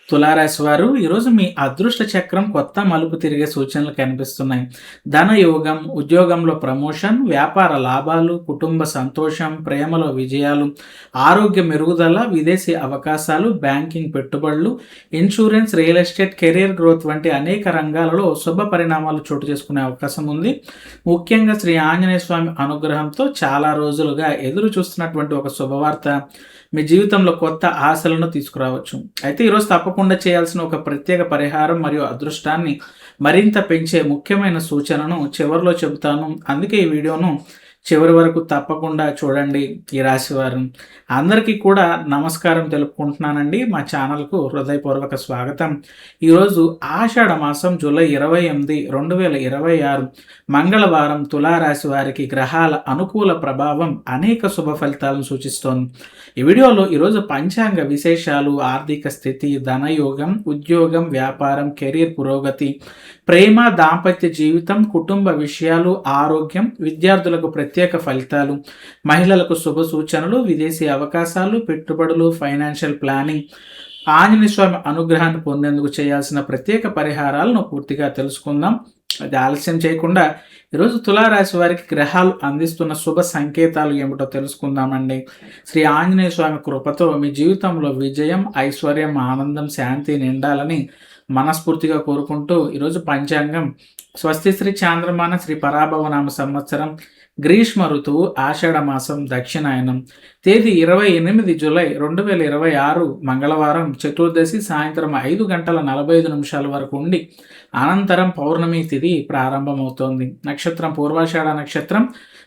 తులారాశి వారు ఈరోజు మీ అదృష్ట చక్రం కొత్త మలుపు తిరిగే సూచనలు కనిపిస్తున్నాయి. ధన యోగం, ఉద్యోగంలో ప్రమోషన్, వ్యాపార లాభాలు, కుటుంబ సంతోషం, ప్రేమలో విజయాలు, ఆరోగ్య మెరుగుదల, విదేశీ అవకాశాలు, బ్యాంకింగ్ పెట్టుబడులు, insurance, real estate, career growth వంటి అనేక రంగాలలో శుభ పరిణామాలు చోటు చేసుకునే అవకాశం ఉంది. ముఖ్యంగా శ్రీ ఆంజనేయ స్వామి అనుగ్రహంతో చాలా రోజులుగా ఎదురు చూస్తున్నటువంటి ఒక శుభవార్త మీ జీవితంలో కొత్త ఆశలను తీసుకురావచ్చు. అయితే ఈరోజు తప్పకుండా చేయాల్సిన ఒక ప్రత్యేక పరిహారం మరియు అదృష్టాన్ని మరింత పెంచే ముఖ్యమైన సూచనను చివరిలో చెబుతాను. అందుకే ఈ వీడియోను చివరి వరకు తప్పకుండా చూడండి. ఈ రాశివారు అందరికీ కూడా నమస్కారం తెలుపుకుంటున్నానండి. మా ఛానల్కు హృదయపూర్వక స్వాగతం. ఈరోజు ఆషాఢ మాసం జూలై 28, 2026 మంగళవారం తులారాశి వారికి గ్రహాల అనుకూల ప్రభావం అనేక శుభ ఫలితాలను సూచిస్తోంది. ఈ వీడియోలో ఈరోజు పంచాంగ విశేషాలు, ఆర్థిక స్థితి, ధనయోగం, ఉద్యోగం, వ్యాపారం, కెరీర్ పురోగతి, ప్రేమ, దాంపత్య జీవితం, కుటుంబ విషయాలు, ఆరోగ్యం, విద్యార్థులకు ప్రత్యేక ఫలితాలు, మహిళలకు శుభ సూచనలు, విదేశీ అవకాశాలు, పెట్టుబడులు, ఫైనాన్షియల్ ప్లానింగ్, ఆంజనేయ స్వామి అనుగ్రహాన్ని పొందేందుకు చేయాల్సిన ప్రత్యేక పరిహారాలను పూర్తిగా తెలుసుకుందాం. అది ఆలస్యం చేయకుండా ఈరోజు తులారాశి వారికి గ్రహాలు అందిస్తున్న శుభ సంకేతాలు ఏమిటో తెలుసుకుందామండి. శ్రీ ఆంజనేయ స్వామి కృపతో మీ జీవితంలో విజయం, ఐశ్వర్యం, ఆనందం, శాంతి నిండాలని మనస్ఫూర్తిగా కోరుకుంటూ ఈరోజు పంచాంగం స్వస్తి శ్రీ చాంద్రమాన శ్రీ పరాభవనామ సంవత్సరం గ్రీష్మ ఋతువు ఆషాఢ మాసం దక్షిణాయనం తేదీ 28 జూలై 2026 మంగళవారం చతుర్దశి సాయంత్రం 5:45 వరకు ఉండి అనంతరం పౌర్ణమి తిథి ప్రారంభమవుతోంది. నక్షత్రం పూర్వాషాఢ నక్షత్రం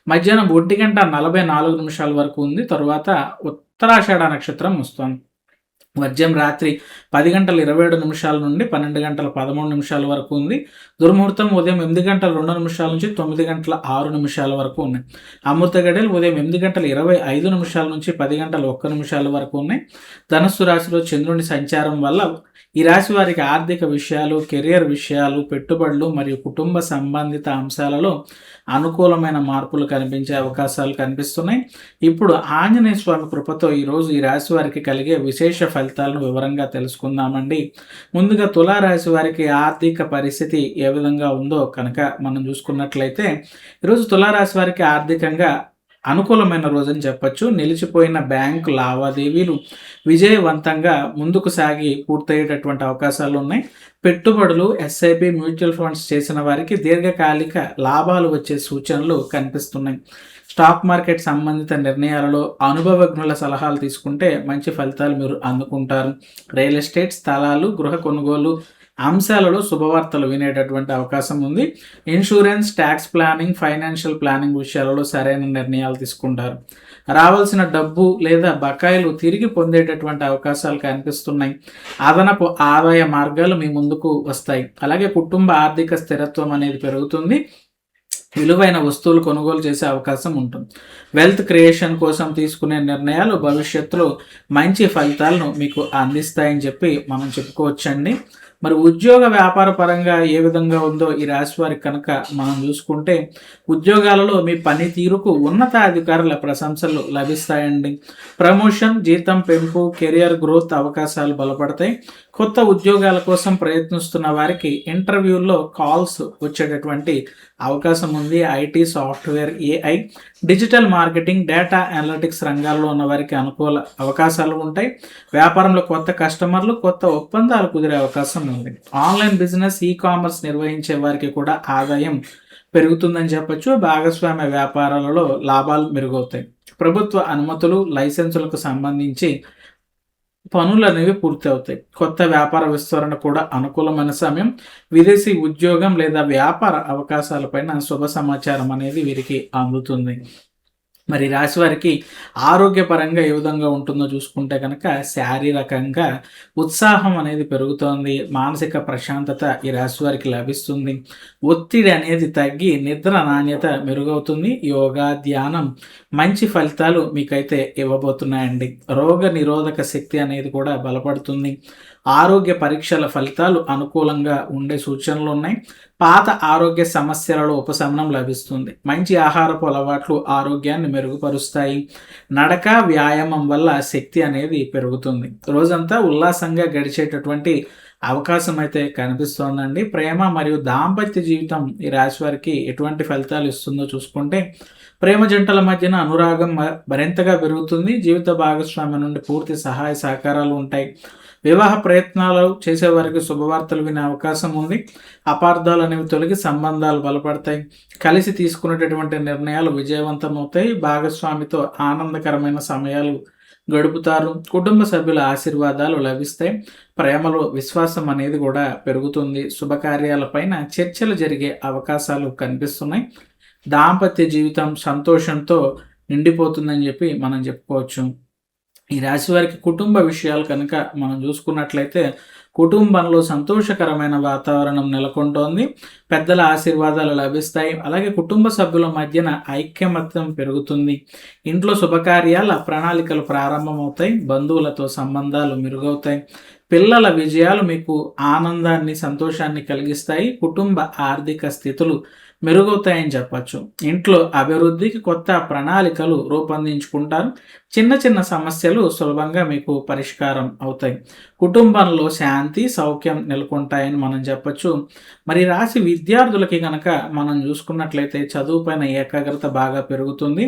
మధ్యాహ్నం 1:44 వరకు ఉంది. తరువాత ఉత్తరాషాఢ నక్షత్రం వస్తోంది. వర్జ్యం రాత్రి 10:27 నుండి 12:13 వరకు ఉంది. దుర్ముహూర్తం ఉదయం 8:02 నుంచి 9:06 వరకు ఉన్నాయి. అమృత గడియలు ఉదయం 8:25 నుంచి 10:01 వరకు ఉన్నాయి. ధనుస్సు రాశిలో చంద్రుని సంచారం వల్ల ఈ రాశి వారికి ఆర్థిక విషయాలు, కెరియర్ విషయాలు, పెట్టుబడులు మరియు కుటుంబ సంబంధిత అంశాలలో అనుకూలమైన మార్పులు కనిపించే అవకాశాలు కనిపిస్తున్నాయి. ఇప్పుడు ఆంజనేయ స్వామి కృపతో ఈరోజు ఈ రాశి వారికి కలిగే విశేష ఫలితాలను వివరంగా తెలుసుకుందామండి. ముందుగా తులారాశి వారికి ఆర్థిక పరిస్థితి ఏ విధంగా ఉందో కనుక మనం చూసుకున్నట్లయితే ఈరోజు తులారాశి వారికి ఆర్థికంగా అనుకూలమైన రోజని చెప్పచ్చు. నిలిచిపోయిన బ్యాంకు లావాదేవీలు విజయవంతంగా ముందుకు సాగి పూర్తయ్యేటటువంటి అవకాశాలు ఉన్నాయి. పెట్టుబడులు, ఎస్ఐపి, మ్యూచువల్ ఫండ్స్ చేసిన వారికి దీర్ఘకాలిక లాభాలు వచ్చే సూచనలు కనిపిస్తున్నాయి. స్టాక్ మార్కెట్ సంబంధిత నిర్ణయాలలో అనుభవజ్ఞుల సలహాలు తీసుకుంటే మంచి ఫలితాలు మీరు అందుకుంటారు. రియల్ ఎస్టేట్, స్థలాలు, గృహ కొనుగోలు అంశాలలో శుభవార్తలు వినేటటువంటి అవకాశం ఉంది. Insurance, tax planning, financial planning విషయాలలో సరైన నిర్ణయాలు తీసుకుంటారు. రావాల్సిన డబ్బు లేదా బకాయిలు తిరిగి పొందేటటువంటి అవకాశాలు కనిపిస్తున్నాయి. అదనపు ఆదాయ మార్గాలు మీ ముందుకు వస్తాయి. అలాగే కుటుంబ ఆర్థిక స్థిరత్వం అనేది పెరుగుతుంది. విలువైన వస్తువులు కొనుగోలు చేసే అవకాశం ఉంటుంది. వెల్త్ క్రియేషన్ కోసం తీసుకునే నిర్ణయాలు భవిష్యత్తులో మంచి ఫలితాలను మీకు అందిస్తాయని చెప్పి మనం చెప్పుకోవచ్చండి. మరి ఉద్యోగ వ్యాపార పరంగా ఏ విధంగా ఉందో ఈ రాశి వారికి కనుక మనం చూసుకుంటే ఉద్యోగాలలో మీ పనితీరుకు ఉన్నతాధికారుల ప్రశంసలు లభిస్తాయండి. ప్రమోషన్, జీతం పెంపు, కెరియర్ గ్రోత్ అవకాశాలు బలపడతాయి. కొత్త ఉద్యోగాల కోసం ప్రయత్నిస్తున్న వారికి ఇంటర్వ్యూల్లో కాల్స్ వచ్చేటటువంటి అవకాశం ఉంది. IT, software, AI, digital marketing, data analytics రంగాల్లో ఉన్న వారికి అనుకూల అవకాశాలు ఉంటాయి. వ్యాపారంలో కొత్త కస్టమర్లు, కొత్త ఒప్పందాలు కుదిరే అవకాశం ఉంది. ఆన్లైన్ బిజినెస్, ఈ కామర్స్ నిర్వహించే వారికి కూడా ఆదాయం పెరుగుతుందని చెప్పొచ్చు. భాగస్వామ్య వ్యాపారాలలో లాభాలు మెరుగవుతాయి. ప్రభుత్వ అనుమతులు, లైసెన్సులకు సంబంధించి పనులు అనేవి పూర్తి అవుతాయి. కొత్త వ్యాపార విస్తరణ కూడా అనుకూలమైన సమయం. విదేశీ ఉద్యోగం లేదా వ్యాపార అవకాశాలపైన శుభ సమాచారం అనేది వీరికి అందుతుంది. మరి రాశి వారికి ఆరోగ్యపరంగా ఏ విధంగా ఉంటుందో చూసుకుంటే కనుక శారీరకంగా ఉత్సాహం అనేది పెరుగుతోంది. మానసిక ప్రశాంతత ఈ రాశి వారికి లభిస్తుంది. ఒత్తిడి అనేది తగ్గి నిద్ర నాణ్యత మెరుగవుతుంది. యోగా, ధ్యానం మంచి ఫలితాలు మీకైతే ఇవ్వబోతున్నాయండి. రోగ నిరోధక శక్తి అనేది కూడా బలపడుతుంది. ఆరోగ్య పరీక్షల ఫలితాలు అనుకూలంగా ఉండే సూచనలు ఉన్నాయి. పాత ఆరోగ్య సమస్యలలో ఉపశమనం లభిస్తుంది. మంచి ఆహారపు అలవాట్లు ఆరోగ్యాన్ని మెరుగుపరుస్తాయి. నడక, వ్యాయామం వల్ల శక్తి అనేది పెరుగుతుంది. రోజంతా ఉల్లాసంగా గడిచేటటువంటి అవకాశం అయితే కనిపిస్తోందండి. ప్రేమ మరియు దాంపత్య జీవితం ఈ రాశి వారికి ఎటువంటి ఫలితాలు ఇస్తుందో చూసుకుంటే, ప్రేమ జంటల మధ్యన అనురాగం మరింతగా పెరుగుతుంది. జీవిత భాగస్వామి నుండి పూర్తి సహాయ సహకారాలు ఉంటాయి. వివాహ ప్రయత్నాలు చేసేవారికి శుభవార్తలు వినే అవకాశం ఉంది. అపార్థాలు అనేవి తొలగి సంబంధాలు బలపడతాయి. కలిసి తీసుకునేటటువంటి నిర్ణయాలు విజయవంతమవుతాయి. భాగస్వామితో ఆనందకరమైన సమయాలు గడుపుతారు. కుటుంబ సభ్యుల ఆశీర్వాదాలు లభిస్తాయి. ప్రేమలో విశ్వాసం అనేది కూడా పెరుగుతుంది. శుభకార్యాలపైన చర్చలు జరిగే అవకాశాలు కనిపిస్తున్నాయి. దాంపత్య జీవితం సంతోషంతో నిండిపోతుందని చెప్పి మనం చెప్పుకోవచ్చు. ఈ రాశి వారికి కుటుంబ విషయాలు కనుక మనం చూసుకున్నట్లయితే, కుటుంబంలో సంతోషకరమైన వాతావరణం నెలకొంటోంది. పెద్దల ఆశీర్వాదాలు లభిస్తాయి. అలాగే కుటుంబ సభ్యుల మధ్యన ఐక్యమత్యం పెరుగుతుంది. ఇంట్లో శుభకార్యాల ప్రణాళికలు ప్రారంభమవుతాయి. బంధువులతో సంబంధాలు మెరుగవుతాయి. పిల్లల విజయాలు మీకు ఆనందాన్ని, సంతోషాన్ని కలిగిస్తాయి. కుటుంబ ఆర్థిక స్థితులు మెరుగవుతాయని చెప్పచ్చు. ఇంట్లో అభివృద్ధికి కొత్త ప్రణాళికలు రూపొందించుకుంటారు. చిన్న చిన్న సమస్యలు సులభంగా మీకు పరిష్కారం అవుతాయి. కుటుంబంలో శాంతి, సౌఖ్యం నెలకొంటాయని మనం చెప్పచ్చు. మరి రాశి విద్యార్థులకి కనుక మనం చూసుకున్నట్లయితే చదువుపైన ఏకాగ్రత బాగా పెరుగుతుంది.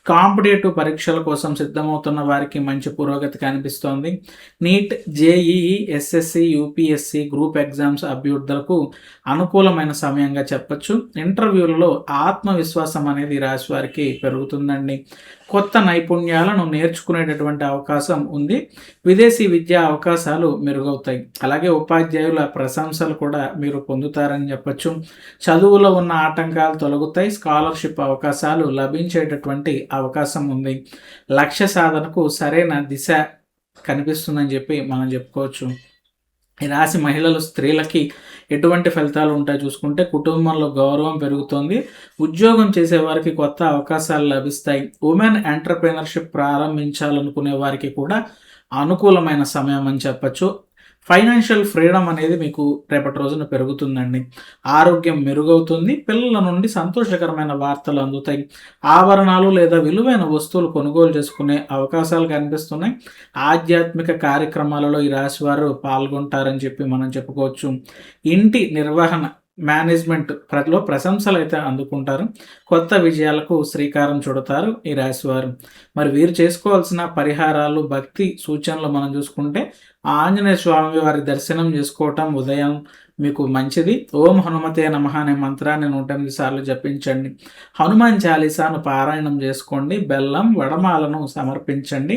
కాంపిటేటివ్ పరీక్షల కోసం సిద్ధమవుతున్న వారికి మంచి పురోగతి కనిపిస్తోంది. NEET, JEE, SSC, UPSC group exams అభ్యర్థులకు అనుకూలమైన సమయంగా చెప్పచ్చు. ఇంటర్వ్యూలలో ఆత్మవిశ్వాసం అనేది రాశి వారికి పెరుగుతుందండి. కొత్త నైపుణ్యాలను నేర్చుకునేటటువంటి అవకాశం ఉంది. విదేశీ విద్యా అవకాశాలు మెరుగవుతాయి. అలాగే ఉపాధ్యాయుల ప్రశంసలు కూడా మీరు పొందుతారని చెప్పచ్చు. చదువులో ఉన్న ఆటంకాలు తొలగుతాయి. స్కాలర్షిప్ అవకాశాలు లభించేటటువంటి అవకాశం ఉంది. లక్ష్య సాధనకు సరైన దిశ కనిపిస్తుందని చెప్పి మనం చెప్పుకోవచ్చు. ఈ రాశి మహిళలు, స్త్రీలకి ఎటువంటి ఫలితాలు ఉంటాయి చూసుకుంటే, కుటుంబంలో గౌరవం పెరుగుతుంది. ఉద్యోగం చేసే వారికి కొత్త అవకాశాలు లభిస్తాయి. ఉమెన్ ఎంటర్‌ప్రెన్యూర్‌షిప్ ప్రారంభించాలనుకునే వారికి కూడా అనుకూలమైన సమయం అని చెప్పచ్చు. ఫైనాన్షియల్ ఫ్రీడమ్ అనేది మీకు రేపటి రోజున పెరుగుతుందండి. ఆరోగ్యం మెరుగవుతుంది. పిల్లల నుండి సంతోషకరమైన వార్తలు అందుతాయి. ఆభరణాలు లేదా విలువైన వస్తువులు కొనుగోలు చేసుకునే అవకాశాలు కనిపిస్తున్నాయి. ఆధ్యాత్మిక కార్యక్రమాలలో ఈ రాశి వారు పాల్గొంటారని చెప్పి మనం చెప్పుకోవచ్చు. ఇంటి నిర్వహణ, మేనేజ్మెంట్ ప్రతిలో ప్రశంసలు అయితే అందుకుంటారు. కొత్త విజయాలకు శ్రీకారం చుడతారు ఈ రాశివారు. మరి వీరు చేసుకోవాల్సిన పరిహారాలు, భక్తి సూచనలు మనం చూసుకుంటే, ఆంజనేయ స్వామి వారి దర్శనం చేసుకోవటం ఉదయం మీకు మంచిది. ఓం హనుమతే నమః అనే మంత్రాన్ని 108 సార్లు జపించండి. హనుమాన్ చాలీసాను పారాయణం చేసుకోండి. బెల్లం, వడమాలను సమర్పించండి.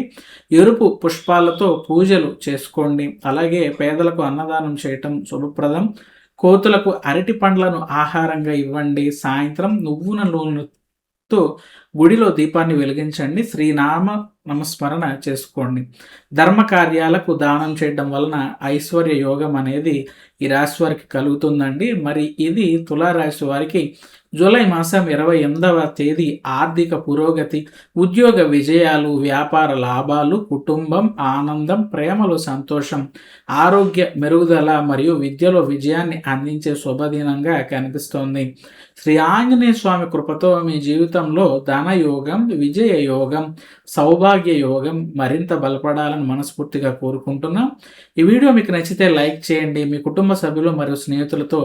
ఎరుపు పుష్పాలతో పూజలు చేసుకోండి. అలాగే పేదలకు అన్నదానం చేయటం శుభప్రదం. కోతులకు అరటి పండ్లను ఆహారంగా ఇవ్వండి. సాయంత్రం నువ్వుల నూనెతో గుడిలో దీపాన్ని వెలిగించండి. శ్రీనామ నమస్మరణ చేసుకోండి. ధర్మ కార్యాలకు దానం చేయడం వలన ఐశ్వర్య యోగం అనేది ఈ రాశి వారికి కలుగుతుందండి. మరి ఇది తులారాశి వారికి జూలై మాసం 28వ తేదీ ఆర్థిక పురోగతి, ఉద్యోగ విజయాలు, వ్యాపార లాభాలు, కుటుంబం ఆనందం, ప్రేమలో సంతోషం, ఆరోగ్య మెరుగుదల మరియు విద్యలో విజయాన్ని అందించే శుభదినంగా కనిపిస్తోంది. శ్రీ ఆంజనేయ స్వామి కృపతో మీ జీవితంలో ధనయోగం, విజయ యోగం, సౌభాగ్య యోగం మరింత బలపడాలని మనస్ఫూర్తిగా కోరుకుంటున్నాం. ఈ వీడియో మీకు నచ్చితే లైక్ చేయండి. మీ కుటుంబ సభ్యులు మరియు స్నేహితులతో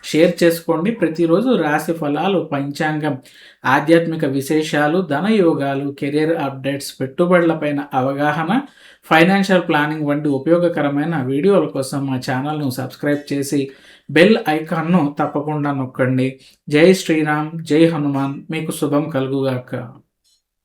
షేర్ చేసుకోండి. ప్రతిరోజు రాశి ఫలాలు, పంచాంగం, ఆధ్యాత్మిక విశేషాలు, ధనయోగాలు, కెరీర్ అప్డేట్స్, పెట్టుబడులపైన అవగాహన, ఫైనాన్షియల్ ప్లానింగ్ వంటి ఉపయోగకరమైన వీడియోల కోసం మా ఛానల్ను సబ్స్క్రైబ్ చేసి బెల్ ఐకాన్ను తప్పకుండా నొక్కండి. జై శ్రీరామ్, జై హనుమాన్. మీకు శుభం కలుగుగాక.